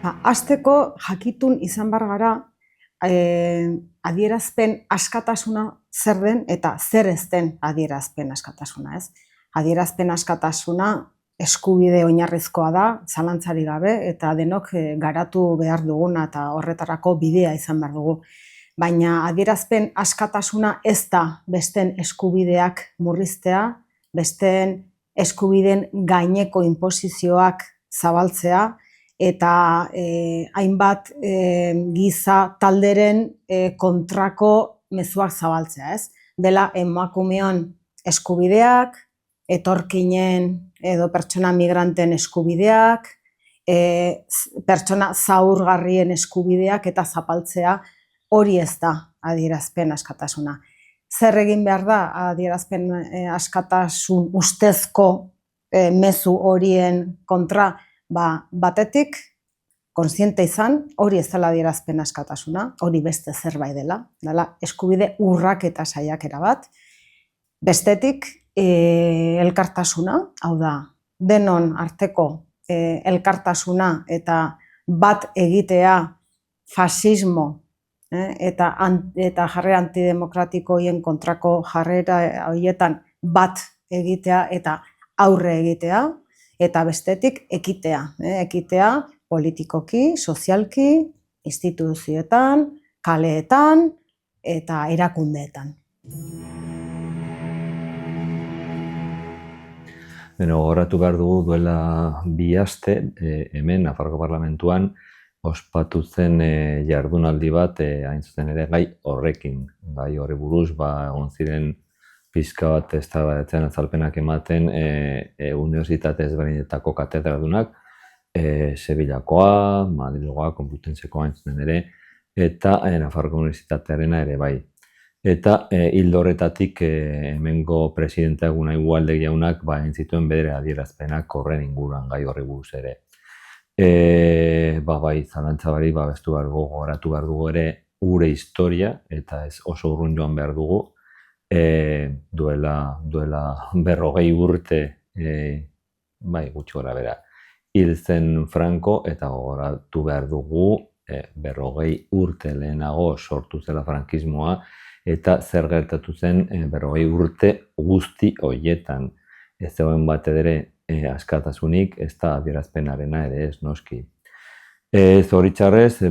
Hasteko jakitun izan behar gara adierazpen askatasuna zer den eta zer ez den adierazpen askatasuna, ez? Adierazpen askatasuna eskubide oinarrizkoa da, zalantzari gabe, eta denok garatu behar duguna eta horretarako bidea izan behar dugu. Baina adierazpen askatasuna ez da besteen eskubideak murriztea, besteen eskubideen gaineko inposizioak zabaltzea, eta hainbat giza talderen kontrako mezuak zabaltzea, ez? Dela emakumeon eskubideak, etorkinen edo pertsona migranten eskubideak, pertsona zaurgarrien eskubideak eta zapaltzea, hori ez da adierazpen askatasuna. Zer egin behar da adierazpen askatasun ustezko mezu horien kontra? Batetik, kontziente izan, hori ez dela adierazpen askatasuna, hori beste zerbait dela eskubide urraketa saiakera bat. Bestetik, elkartasuna, hau da, denon arteko elkartasuna eta bat egitea fasismo eta jarrera antidemokratikoien kontrako jarrera horietan bat egitea eta aurre egitea. Eta bestetik, ekitea politikoki, sozialki, instituzioetan, kaleetan eta erakundeetan. Gogoratu behar dugu duela 2 aste, hemen Nafarroko Parlamentuan, ospatu zen jardunaldi bat, hain zuzen ere gai horrekin. Gai horri buruz, egon ziren pixka bat eztabaidatzen azalpenak ematen unibertsitate ezberdinetako katedradunak, Sevillakoa, Madrilgoa, Konplutensekoa hain zuzen ere, eta Nafarroko Unibertsitatearena ere bai. Eta ildo horretatik hemengo presidenteak Unai Ugalde jaunak egin zituen bere adierazpenak horren inguruan gai horri buruz ere. Bai, zalantza barik babestu behar dugu, gogoratu behar dugu ere gure historia, eta ez oso urrun joan behar dugu, duela 40 urte, gutxi gora bera, hil zen Franco, eta gogoratu behar dugu 40 urte lehenago sortu zela frankismoa, eta zer gertatu zen 40 urte guzti horietan. Ez zegoen bat ere askatasunik, ez da adierazpenarena ere ez noski. Zoritxarrez,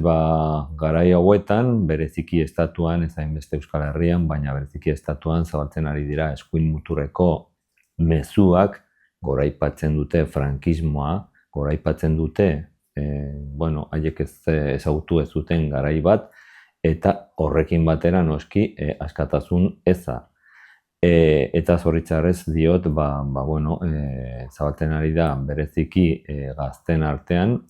garai hauetan, bereziki estatuan, ez hainbeste Euskal Herrian, baina bereziki estatuan zabaltzen ari dira eskuin muturreko mezuak, goraipatzen dute frankismoa, goraipatzen dute, haiek ezagutu ez zuten garai bat, eta horrekin batera noski askatasun eza. Eta zoritxarrez diot, zabaltzen ari da bereziki gazten artean,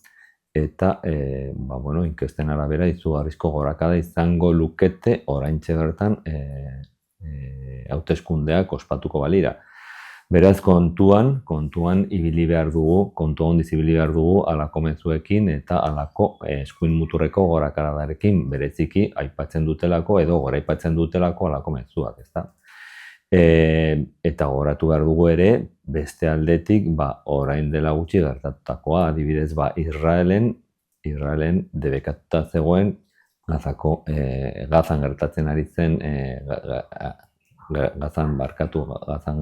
eta inkesten arabera izugarrizko gorakada izango lukete oraintxe bertan hauteskundeak ospatuko balira. Beraz, kontuan ibili behar dugu, kontu handiz ibili behar dugu halako mezuekin eta halako eskuin muturreko gorakadarekin bereziki aipatzen dutelako edo goraipatzen dutelako halako mezuak, ezta? Eta gogoratu behar dugu ere, beste aldetik, orain dela gutxi gertatutakoa, adibidez, Israelen debekatuta zegoen Gazan gertatzen ari zen, Gazan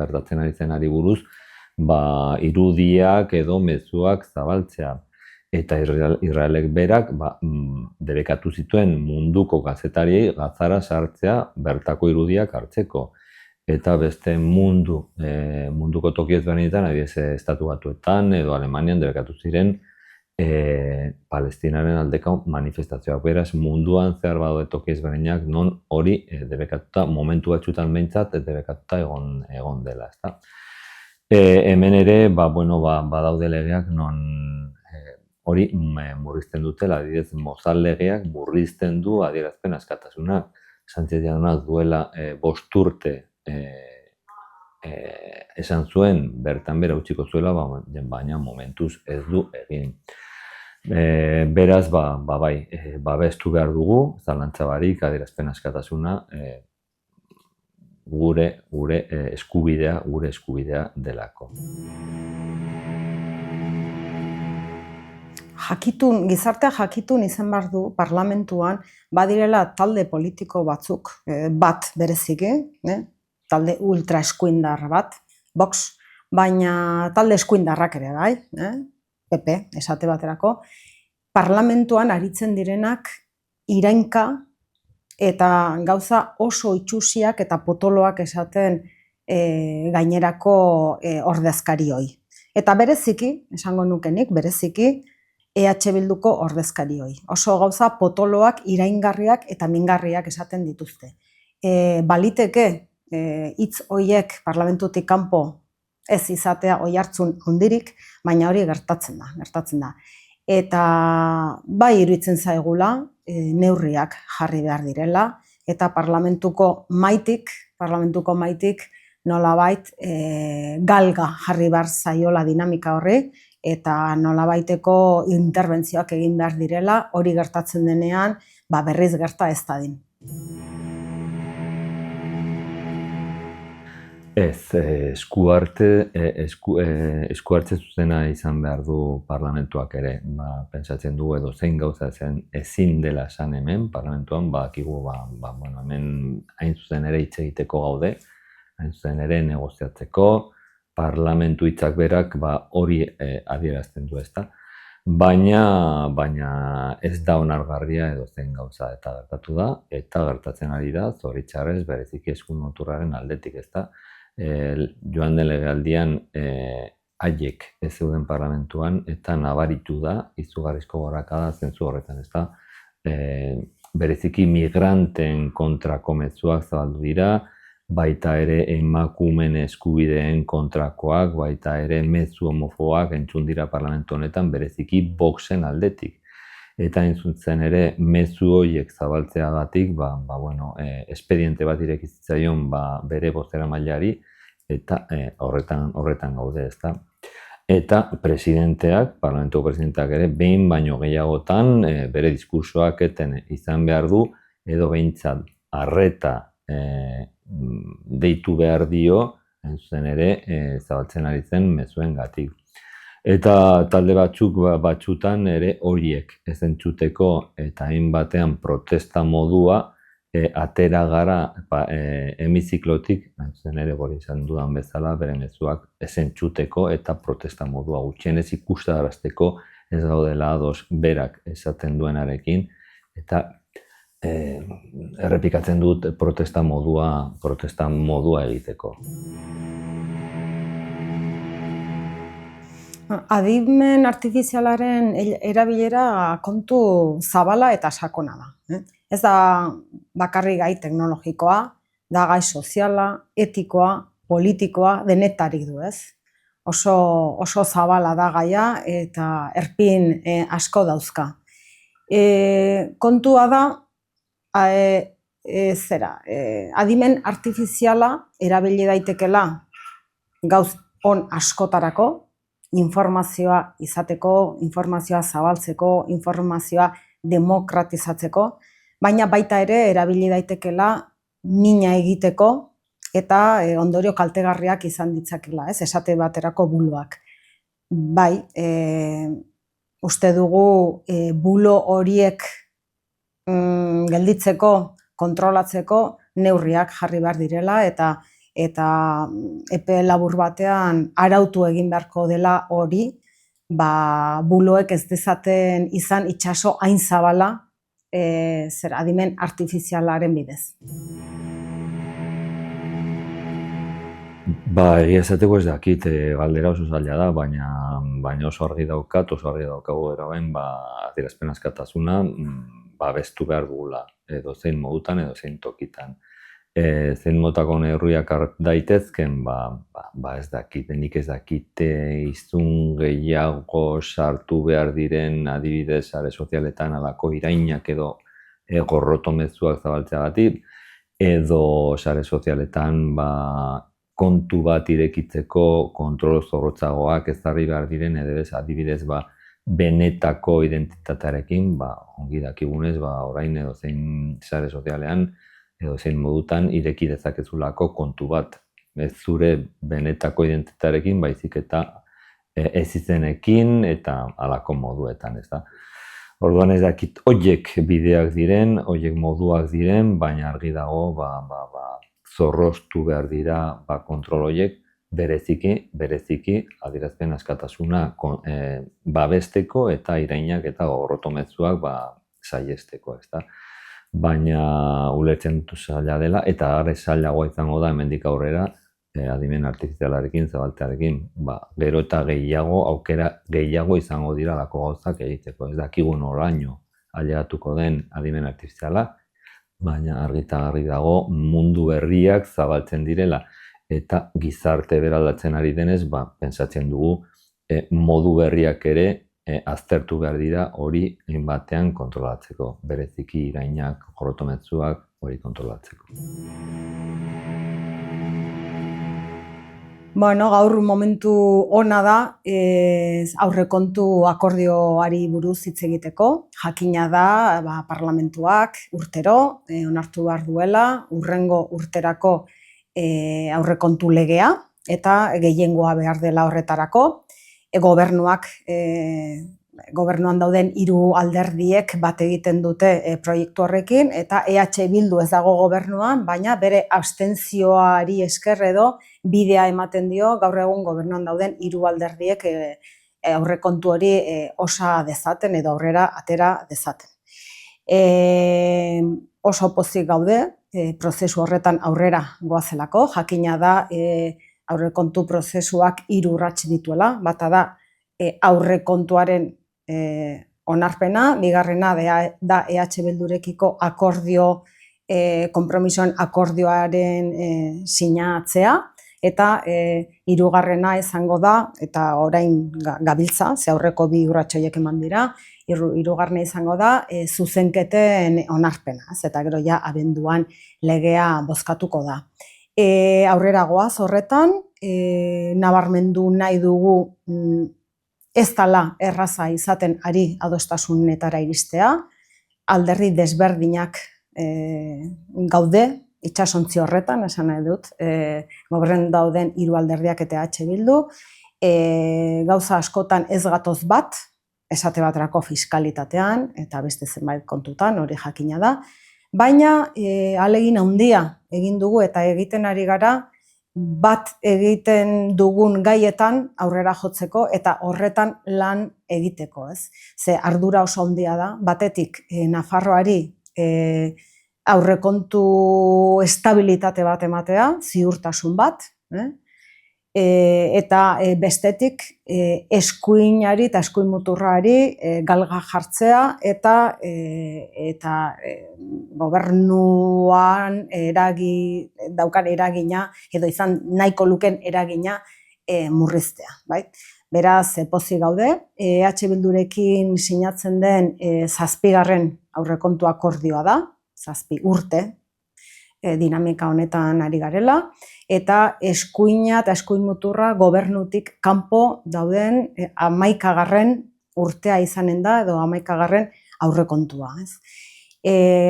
gertatzen ari zen ari buruz, irudiak edo mezuak zabaltzea. Eta Israelek berak debekatu zituen munduko kazetariei Gazara sartzea bertako irudiak hartzeko. Eta beste munduko toki ezberdinetan, adibidez Estatu Batuetan edo Alemanian debekatu ziren Palestinaren aldeko manifestazioak. Beraz, munduan zehar badaude toki ezberdinak non hori debekatuta, momentu batzuetan behintzat debekatuta egon dela. Hemen ere, badaude legeak non hori murrizten dutela, adibidez Mozal legeak murrizten du adierazpen askatasuna. Sánchez jaunak duela 5 urte esan zuen bertan bera utziko zuela, baina momentuz ez du egin. Beraz, babestu behar dugu, zalantza barik adierazpen askatasuna gure eskubidea delako. gizartea jakitun izan behar du parlamentuan badirela talde politiko batzuk, bat bereziki, talde ultra eskuindar bat, Vox, baina talde eskuindarrak ere bai, PP, esate baterako, parlamentuan aritzen direnak irainka eta gauza oso itxusiak eta potoloak esaten gainerako ordezkarioi. Eta bereziki, esango nukenik, bereziki, EH Bilduko ordezkarioi. Oso gauza potoloak, iraingarriak eta mingarriak esaten dituzte. Baliteke, hitz horiek parlamentutik kanpo ez izatea oihartzun handirik, baina hori gertatzen da. Eta bai iruditzen zaigula, neurriak jarri behar direla, eta parlamentuko maitik nolabait galga jarri behar zaiola dinamika horri, eta nolabaiteko interbentzioak egin behar direla, hori gertatzen denean, berriz gerta ez dadin. Ez, eskuhartze zuzena izan behar du parlamentuak ere. Pentsatzen du edo zein gauza ezin dela esan hemen parlamentuan, badakigu hemen hain zuzen ere hitz egiteko gaude, hain zuzen ere negoziatzeko, parlamentu hitzak berak hori adierazten du, ezta. Baina ez da onargarria edo zein gauza eta gertatu da, eta gertatzen ari da, zoritxarrez bereziki eskun muturraren aldetik, ezta. Joan den legealdian haiek ez zeuden parlamentuan eta nabaritu da izugarrizko gorakada zentzu horretan, ezta. Bereziki migranten kontrako mezuak zabaldu dira, baita ere emakumeen eskubideen kontrakoak, baita ere mezu homofoak entzun dira parlamentu honetan bereziki Voxen aldetik. Eta entzuntzen ere mezu horiek zabaltzeagatik, espediente bat irekizitzaion bere bozeramaileari eta horretan gaude, ezta. Eta presidenteak, parlamentuko presidenteak ere, behin baino gehiagotan bere diskursoak eten izan behar du, edo behintzat arreta deitu behar dio, entzuten ere, zabaltzen ari zen mezuengatik. Eta talde batzutan ere horiek ez entzuteko eta hainbatean protesta modua atera gara hemiziklotik, entzuten ere hori izan dudan bezala, bere mezuak ez entzuteko eta protesta modua gutxienez ikustarazteko ez gaudela ados berak esaten duenarekin, eta errepikatzen dut protesta modua egiteko. Adimen artifizialaren erabilera kontu zabala eta sakona da. Ez da bakarrik gai teknologikoa, da gai soziala, etikoa, politikoa, denetarik du, ez? Oso zabala da gaia eta erpin asko dauzka. Kontua da, adimen artifiziala erabili daitekela gauz on askotarako, informazioa izateko, informazioa zabaltzeko, informazioa demokratizatzeko, baina baita ere erabili daitekela mina egiteko eta ondorio kaltegarriak izan ditzakela, ez? Esate baterako buloak. Bai, uste dugu bulo horiek gelditzeko, kontrolatzeko neurriak jarri behar direla eta epe labur batean arautu egin beharko dela hori, buloek ez dezaten izan itsaso hain zabala adimen artifizialaren bidez. Egia esateko ez dakit, galdera oso zaila da, baina oso argi daukagu eraben adierazpen askatasuna babestu behar dugula, edo zein modutan, edo zein tokitan. Zein motako neurriak daitezken, ez dakit, nik ez dakite izun gehiago sartu behar diren adibidez sare sozialetan alako irainak edo gorroto mezuak zabaltzeagatik, edo sare sozialetan kontu bat irekitzeko kontrol zorrotzagoak ezarri behar diren, edo adibidez benetako identitatearekin, ongi dakigunez, orain edo zein sare sozialean, edo zein modutan ireki dezakezulako kontu bat. Ez zure benetako identitatearekin, baizik eta ez izenekin eta halako moduetan, ez da. Orduan ez dakit horiek bideak diren, horiek moduak diren, baina argi dago zorroztu behar dira kontrol horiek bereziki adierazpen askatasuna babesteko eta irainak eta gorrotometzuak saihesteko, ez da. Baina ulertzen dut zaila dela eta are zailagoa izango da hemendik aurrera adimen artifizialarekin, zabaltearekin, gero eta aukera gehiago izango dira lako gauzak egiteko. Ez dakigu noraino ailegatuko den adimen artifiziala, baina argi eta garbi dago mundu berriak zabaltzen direla eta gizarte beraldatzen ari denez, pentsatzen dugu modu berriak ere aztertu behar dira hori batean kontrolatzeko, bereziki irainak, gorrotometzuak hori kontrolatzeko. Bueno, gaur momentu ona da aurrekontu akordioari buruz hitz egiteko. Jakina da parlamentuak urtero onartu behar duela, hurrengo urterako aurrekontu legea eta gehiengoa behar dela horretarako. Gobernuan dauden 3 alderdiek bat egiten dute proiektu horrekin eta EH Bildu ez dago gobernuan, baina bere abstentzioari esker edo bidea ematen dio gaur egun gobernuan dauden 3 alderdiek aurrekontu hori osa dezaten edo aurrera atera dezaten. Oso pozik gaude prozesu horretan aurrera goazelako, jakina da aurrekontu prozesuak 3 urrats dituela, bata da aurrekontuaren onarpena, bigarrena da EH Bildurekiko akordio, konpromisoen akordioaren sinatzea, eta 3. izango da, eta orain gabiltza, ze aurreko 2 urratsoiek eman dira, 3. izango da zuzenketen onarpena, eta gero ja abenduan legea bozkatuko da. Aurrera goaz horretan, nabarmendu nahi dugu ez dela erraza izaten ari adostasunetara iristea, alderdi desberdinak gaude itsasontzi horretan, esan nahi dut, gobernuan dauden 3 alderdiak eta EH Bildu, gauza askotan ez gatoz bat, esate baterako fiskalitatean eta beste zenbait kontutan, hori jakina da, baina ahalegin handia egin dugu eta egiten ari gara bat egiten dugun gaietan aurrera jotzeko eta horretan lan egiteko, ez? Ze ardura oso handia da, batetik Nafarroari aurrekontu estabilitate bat ematea, ziurtasun bat, eta bestetik eskuinari eta eskuin muturrari galga jartzea eta gobernuan daukan eragina edo izan nahiko luken eragina murriztea. Beraz, pozik gaude, EH Bildurekin sinatzen den 7. aurrekontu akordioa da, 7 urte dinamika honetan ari garela, eta eskuina eta eskuin muturra gobernutik kanpo dauden 11. urtea izanen da, edo 11. aurrekontua.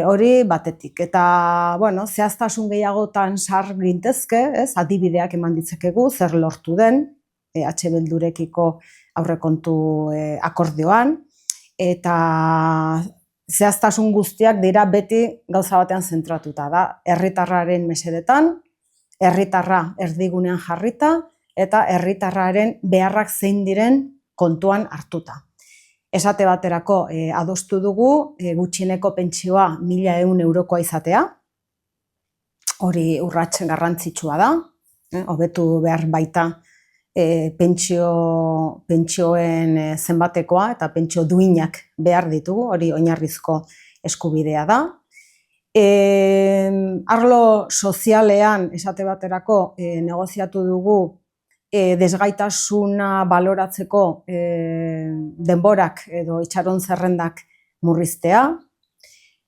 Hori batetik, eta zehaztasun gehiagotan sar gintezke, adibideak eman ditzakegu, zer lortu den EH Bildurekiko aurrekontu akordioan, eta zehaztasun guztiak dira beti gauza batean zentratuta da, herritarraren mesedetan, herritarra erdigunean jarrita eta herritarraren beharrak zein diren kontuan hartuta. Esate baterako adostu dugu gutxieneko pentsioa 1.100 eurokoa izatea, hori urrats garrantzitsua da, hobetu behar baita pentsioen zenbatekoa eta pentsio duinak behar ditugu, hori oinarrizko eskubidea da. Arlo sozialean, esate baterako, negoziatu dugu desgaitasuna baloratzeko denborak edo itxaron zerrendak murriztea.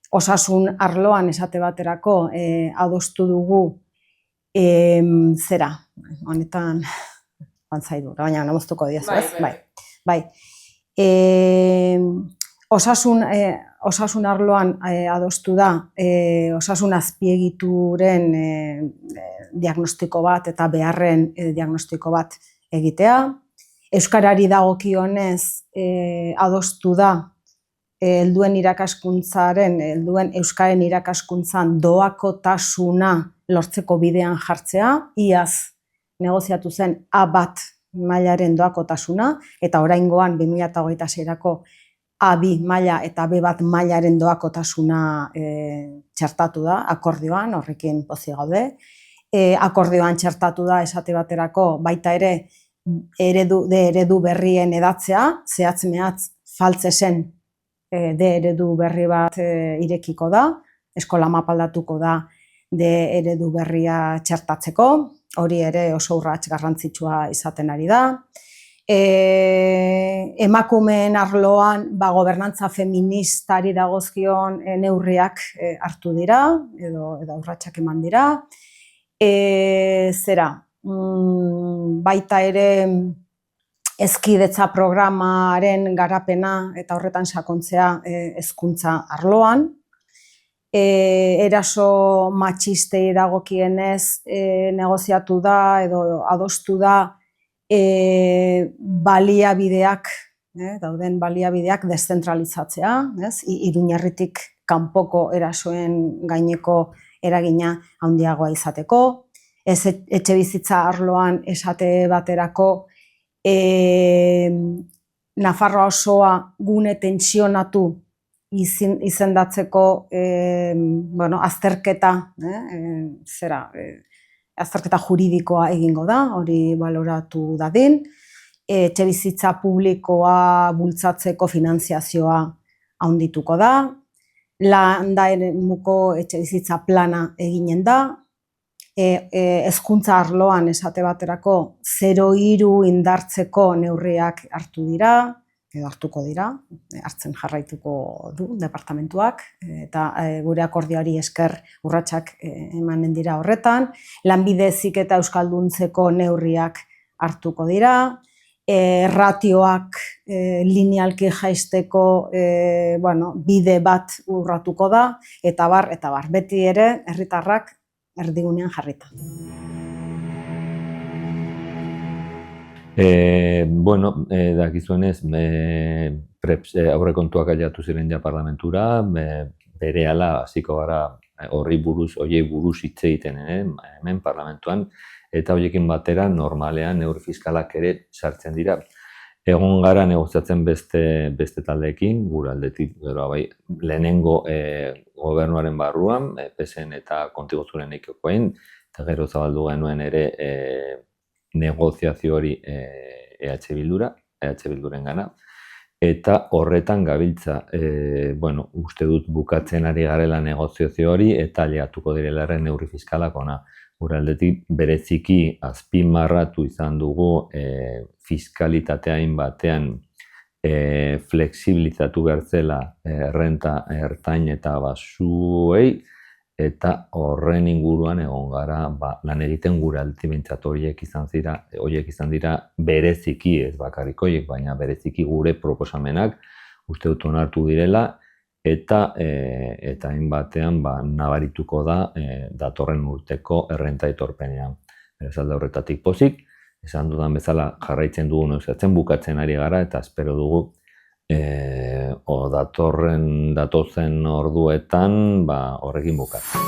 Osasun arloan, esate baterako, adostu dugu zera, honetan bantzaidu, baina namoztuko diozu, ez? Bai. Osasun arloan adostu da osasun azpiegituren diagnostiko bat eta beharren diagnostiko bat egitea. Euskarari dagokionez adostu da helduen euskaren irakaskuntzan doakotasuna lortzeko bidean jartzea, iaz negoziatu zen A1 mailaren doakotasuna, eta oraingoan 2026-erako A2 maila eta B1 mailaren doakotasuna txertatu da akordioan, horrekin pozik gaude. Akordioan txertatu da esate baterako baita ere eredu berrien edatzea, zehatz-mehatz faltzesen eredu berri bat irekiko da, eskola mapa aldatuko da eredu berria txertatzeko, hori ere oso urrats garrantzitsua izaten ari da. Emakumeen arloan gobernantza feministari dagozkion neurriak hartu dira, edo urratsak eman dira. Baita ere hezkidetza programaren garapena eta horretan sakontzea hezkuntza arloan. Eraso matxistei dagokienez negoziatu da edo adostu da dauden baliabideak deszentralizatzea, Iruñerritik kanpoko erasoen gaineko eragina handiagoa izateko. Etxebizitza arloan esate baterako Nafarroa osoa gune tentsionatu izendatzeko azterketa juridikoa egingo da, hori baloratu dadin. Etxebizitza publikoa bultzatzeko finanziazioa handituko da. Landa eremuko etxebizitza plana eginen da. Hezkuntza arloan esate baterako 0-3 indartzeko neurriak hartu dira, edo hartuko dira, hartzen jarraituko du departamentuak, eta gure akordioari esker urratsak emanen dira horretan. Lanbide heziketa euskalduntzeko neurriak hartuko dira, ratioak linealki jaisteko bide bat urratuko da, eta bar, beti ere herritarrak erdigunean jarrita. Dakizuenez, aurrekontuak ailatu ziren ja parlamentura, berehala hasiko gara horiei buruz hitz egiten hemen parlamentuan, eta horiekin batera normalean neurri fiskalak ere sartzen dira. Egon gara negoziatzen beste taldeekin, gure aldetik lehenengo gobernuaren barruan, PSN eta Kontigozuren eikikoen, eta gero zabaldu genuen ere negoziazio hori EH Bilduren gana, eta horretan gabiltza, uste dut bukatzen ari garela negoziazio hori, eta aliatuko direlaren neurri fiskalak ona. Gure aldetik bereziki azpimarratu izan dugu fiskalitatea batean fleksibilizatu behar zela renta ertain eta baxuei, eta horren inguruan egon gara lan egiten gure aldetik behintzat horiek izan dira bereziki, ez bakarrik horiek, baina bereziki gure proposamenak uste dut onartu direla, eta hainbatean nabarituko da datorren urteko errenta aitorpenean. Beraz, alde horretatik pozik, esan dudan bezala jarraitzen dugu negoziatzen, bukatzen ari gara, eta espero dugu datozen orduetan horrekin bukatzen.